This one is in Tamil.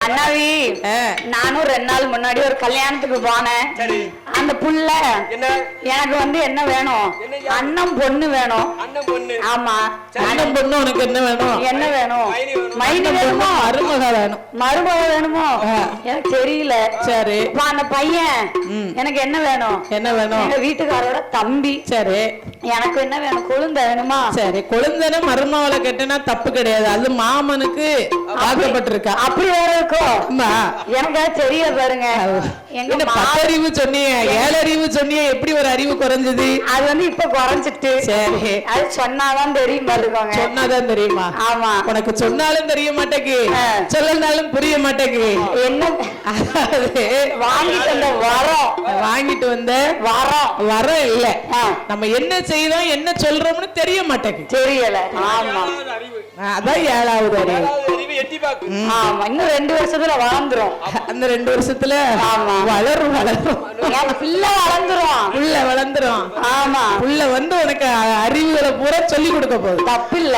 அண்ணாவி நானும் 2 நாள் முன்னாடி ஒரு கல்யாணத்துக்கு போனேன். அந்த புள்ள எனக்கு வந்து என்ன வேணும், அண்ணன் பொண்ணு வேணும். ஆமா, அண்ணன் பொண்ணு உனக்கு என்ன வேணும்? என்ன வேணும்? மைனி வேணுமோ மருமக வேணும்? மருமக வேணுமோ எனக்கு தெரியல. சரி, இப்ப அந்த பையன் எனக்கு என்ன வேணும்? என்ன வேணும்? எங்க வீட்டுக்காரோட தம்பி. சரி, எனக்கு என்ன வேணும்? கொழுந்த வேணுமா? சரி, கொழுந்தன மருமகளை கட்டினா தப்பு கிடையாது, அது மாமனுக்கு ஆக்கப்பட்டிருக்கா. அப்படி வேற இருக்கும். எனக்கு தெரிய பாருங்க, எங்க 10 அறிவு சொன்னீங்க, 7 அறிவு சொன்னீங்க, எப்படி ஒரு அறிவு குறைஞ்சது? அது வந்து இப்ப குறைஞ்சிட்டு. சரி, அது சொன்னாதான் தெரியும் பாருங்க. சொன்னாதான் தெரியுமா? ஆமா, உனக்கு சொன்னாலும் தெரிய மாட்டேக்கு, சொல்லனாலும் புரிய மாட்டேக்கு. என்ன வாங்கிட்டு வந்த வரோம், வாங்கிட்டு வந்த வரம் இல்ல, நம்ம என்ன செய்தோம் என்ன சொல்றோம்னு தெரிய மாட்டேக்கு. தெரியல. ஆமா, அதான் 7வது அறிவு. ஆமா, இன்னும் 2 வருஷத்துல வளர்ந்துரும். அந்த 2 வருஷத்துல வளரும் பிள்ளை வளர்ந்துரும். புள்ள வளர்ந்துரும். ஆமா, புள்ள வந்து உனக்கு அறிவுகளை பூரா சொல்லி கொடுக்க போகுது. தப்பு இல்ல.